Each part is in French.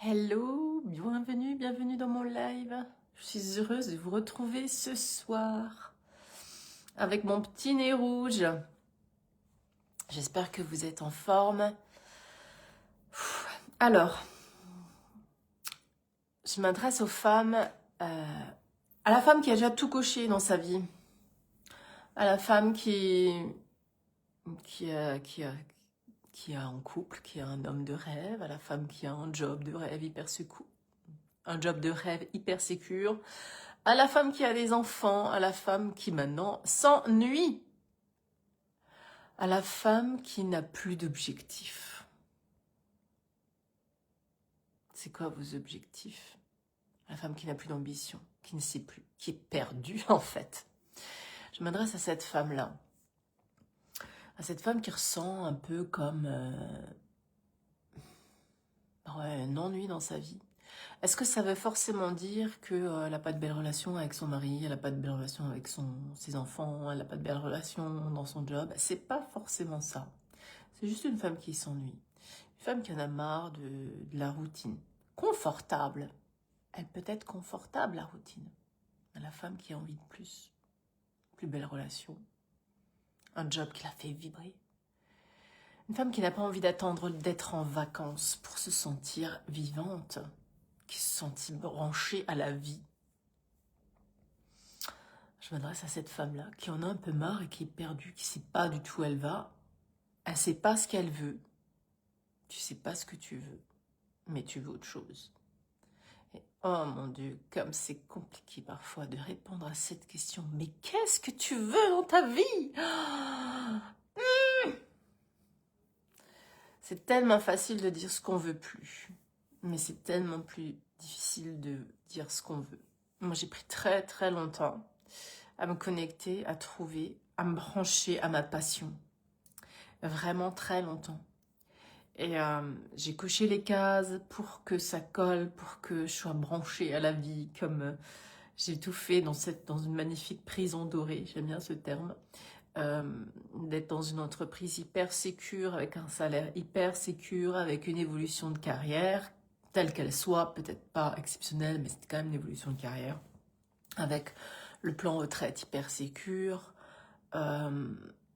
Hello, bienvenue dans mon live. Je suis heureuse de vous retrouver ce soir avec mon petit nez rouge. J'espère que vous êtes en forme. Alors, je m'adresse aux femmes, à la femme qui a déjà tout coché dans sa vie, à la femme qui est en couple, qui a un homme de rêve, à la femme qui a un job de rêve hyper sécure, à la femme qui a des enfants, à la femme qui maintenant s'ennuie, à la femme qui n'a plus d'objectifs. C'est quoi vos objectifs? La femme qui n'a plus d'ambition, qui ne sait plus, qui est perdue en fait. Je m'adresse à cette femme-là, à cette femme qui ressent un peu comme un ennui dans sa vie. Est-ce que ça veut forcément dire qu'elle n'a pas de belle relation avec son mari, elle n'a pas de belle relation avec ses enfants, elle n'a pas de belle relation dans son job? C'est pas forcément ça. C'est juste une femme qui s'ennuie. Une femme qui en a marre de la routine. Confortable. Elle peut être confortable, la routine. La femme qui a envie de plus. Plus belle relation. Un job qui la fait vibrer. Une femme qui n'a pas envie d'attendre d'être en vacances pour se sentir vivante. Qui se sentit branchée à la vie. Je m'adresse à cette femme-là qui en a un peu marre et qui est perdue, qui ne sait pas du tout où elle va. Elle ne sait pas ce qu'elle veut. Tu ne sais pas ce que tu veux, mais tu veux autre chose. Et oh mon Dieu, comme c'est compliqué parfois de répondre à cette question. Mais qu'est-ce que tu veux dans ta vie? C'est tellement facile de dire ce qu'on veut plus. Mais c'est tellement plus difficile de dire ce qu'on veut. Moi, j'ai pris très très longtemps à me connecter, à trouver, à me brancher à ma passion. Vraiment très longtemps. Et j'ai coché les cases pour que ça colle, pour que je sois branchée à la vie, comme j'ai tout fait dans une magnifique prison dorée, j'aime bien ce terme, d'être dans une entreprise hyper sécure, avec un salaire hyper sécure, avec une évolution de carrière, telle qu'elle soit, peut-être pas exceptionnelle, mais c'était quand même une évolution de carrière, avec le plan retraite hyper sécure,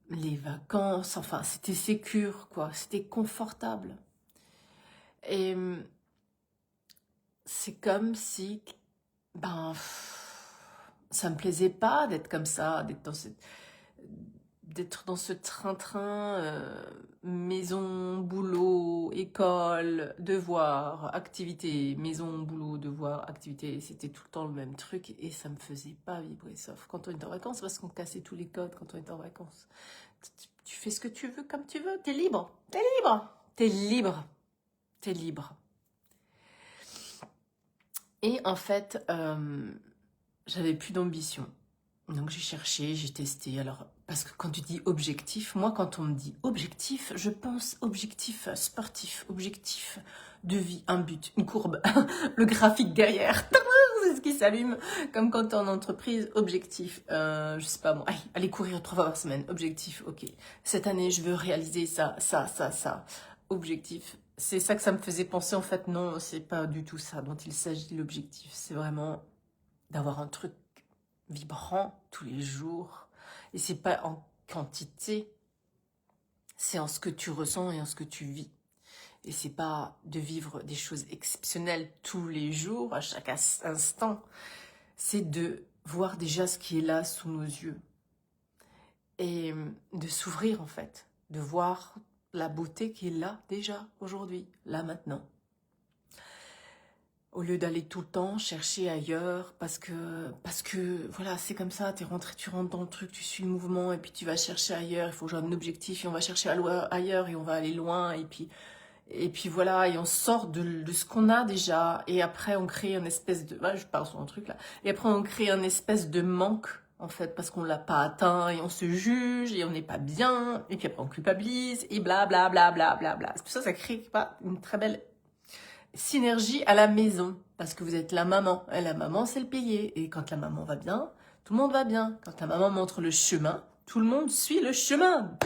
les vacances, enfin c'était sécure quoi, c'était confortable. Et c'est comme si, ça me plaisait pas d'être comme ça, d'être dans ce train-train, maison, boulot, école, devoir, activité, maison, boulot, devoir, activité, c'était tout le temps le même truc et ça me faisait pas vibrer, sauf quand on est en vacances, parce qu'on cassait tous les codes quand on est en vacances. Tu fais ce que tu veux comme tu veux, t'es libre, t'es libre, t'es libre, t'es libre. Et en fait, j'avais plus d'ambition. Donc j'ai cherché, j'ai testé. Alors, parce que quand tu dis objectif, moi quand on me dit objectif, je pense objectif sportif, objectif de vie, un but, une courbe, le graphique derrière. C'est ce qui s'allume. Comme quand t'es en entreprise, objectif, je sais pas moi, aller courir 3 fois par semaine, objectif, ok. Cette année, je veux réaliser ça. Objectif. C'est ça que ça me faisait penser. En fait, non, c'est pas du tout ça dont il s'agit, l'objectif. C'est vraiment d'avoir un truc vibrant tous les jours. Et c'est pas en quantité, c'est en ce que tu ressens et en ce que tu vis. Et c'est pas de vivre des choses exceptionnelles tous les jours, à chaque instant. C'est de voir déjà ce qui est là sous nos yeux. Et de s'ouvrir en fait. De voir la beauté qui est là déjà, aujourd'hui, là maintenant. Au lieu d'aller tout le temps chercher ailleurs, parce que voilà, c'est comme ça, tu rentres dans le truc, tu suis le mouvement, et puis tu vas chercher ailleurs, il faut que j'ai un objectif, et on va chercher ailleurs, et on va aller loin, et puis voilà, et on sort de ce qu'on a déjà, et après on crée une espèce de, je parle sur un truc là, et après on crée une espèce de manque, en fait, parce qu'on l'a pas atteint, et on se juge, et on n'est pas bien, et puis après on culpabilise, et bla bla bla bla bla bla. C'est pour ça que ça crée pas une très belle synergie à la maison, parce que vous êtes la maman, et la maman c'est le pilier, et quand la maman va bien, tout le monde va bien. Quand la maman montre le chemin, tout le monde suit le chemin.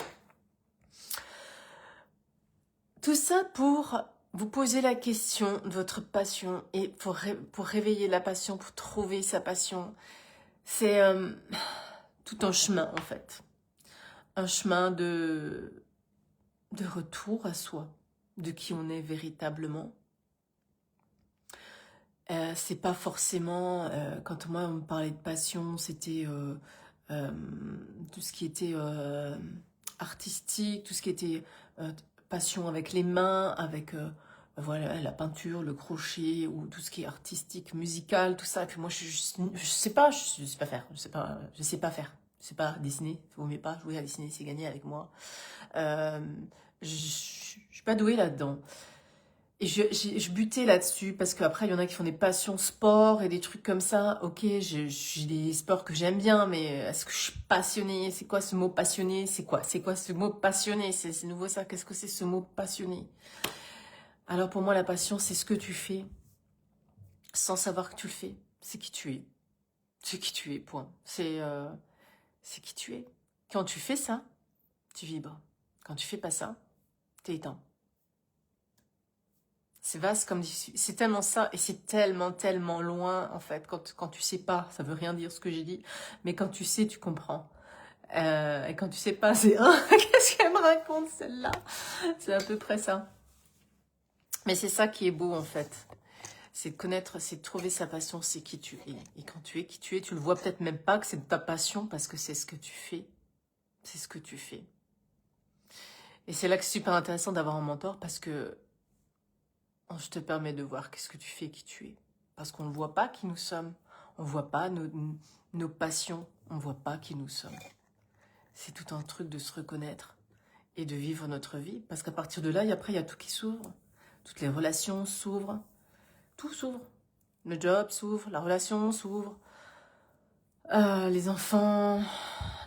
Tout ça pour vous posez la question de votre passion et pour réveiller la passion, pour trouver sa passion, c'est tout un chemin en fait. Un chemin de retour à soi, de qui on est véritablement. C'est pas forcément, quand moi on me parlait de passion, c'était euh, tout ce qui était artistique, tout ce qui était passion avec les mains, avec voilà, la peinture, le crochet, ou tout ce qui est artistique, musical, tout ça. Et puis moi je sais pas, je sais pas faire, je sais pas faire. Je sais pas dessiner, vous m'aimez pas jouer à dessiner, c'est gagné avec moi. Euh, je suis pas douée là-dedans. Et je butais là-dessus parce qu'après, il y en a qui font des passions sport et des trucs comme ça. Ok, j'ai des sports que j'aime bien, mais est-ce que je suis passionnée? C'est quoi ce mot passionné? C'est quoi? C'est quoi ce mot passionné? C'est nouveau ça. Qu'est-ce que c'est ce mot passionné? Alors pour moi, la passion, c'est ce que tu fais sans savoir que tu le fais. C'est qui tu es. C'est qui tu es, point. C'est qui tu es. Quand tu fais ça, tu vibres. Quand tu fais pas ça, t'es éteint. C'est vaste comme c'est tellement ça et c'est tellement loin en fait. Quand tu sais pas, ça veut rien dire ce que j'ai dit, mais quand tu sais, tu comprends. Et quand tu sais pas, c'est qu'est-ce qu'elle me raconte celle-là? C'est à peu près ça. Mais c'est ça qui est beau en fait. C'est de connaître, c'est de trouver sa passion, c'est qui tu es. Et quand tu es qui tu es, tu le vois peut-être même pas que c'est de ta passion parce que c'est ce que tu fais. C'est ce que tu fais. Et c'est là que c'est super intéressant d'avoir un mentor parce que je te permets de voir qu'est-ce que tu fais, qui tu es. Parce qu'on ne voit pas qui nous sommes. On ne voit pas nos passions. On ne voit pas qui nous sommes. C'est tout un truc de se reconnaître et de vivre notre vie. Parce qu'à partir de là, après, il y a tout qui s'ouvre. Toutes les relations s'ouvrent. Tout s'ouvre. Le job s'ouvre, la relation s'ouvre. Les enfants,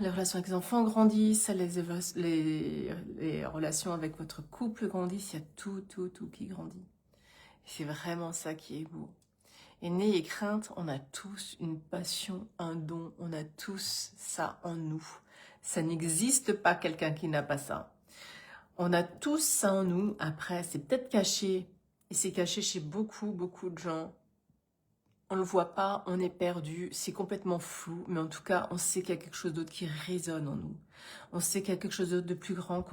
les relations avec les enfants grandissent. Les relations avec votre couple grandissent. Il y a tout qui grandit. C'est vraiment ça qui est beau. Et n'ayez crainte, on a tous une passion, un don, on a tous ça en nous. Ça n'existe pas quelqu'un qui n'a pas ça. On a tous ça en nous. Après, c'est peut-être caché, et c'est caché chez beaucoup de gens. On ne le voit pas, on est perdu, c'est complètement flou, mais en tout cas, on sait qu'il y a quelque chose d'autre qui résonne en nous. On sait qu'il y a quelque chose d'autre de plus grand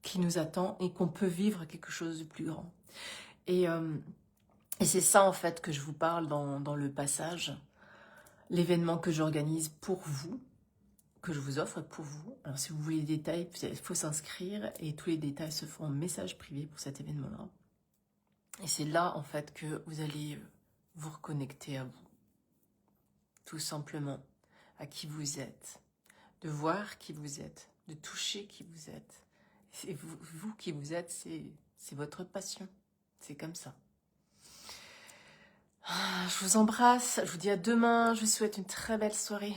qui nous attend et qu'on peut vivre quelque chose de plus grand. Et c'est ça, en fait, que je vous parle dans le passage. L'événement que j'organise pour vous, que je vous offre pour vous. Alors, si vous voulez les détails, il faut s'inscrire. Et tous les détails se font en message privé pour cet événement-là. Et c'est là, en fait, que vous allez vous reconnecter à vous. Tout simplement. À qui vous êtes. De voir qui vous êtes. De toucher qui vous êtes. Et vous qui vous êtes, c'est votre passion. C'est comme ça. Je vous embrasse, je vous dis à demain, je vous souhaite une très belle soirée.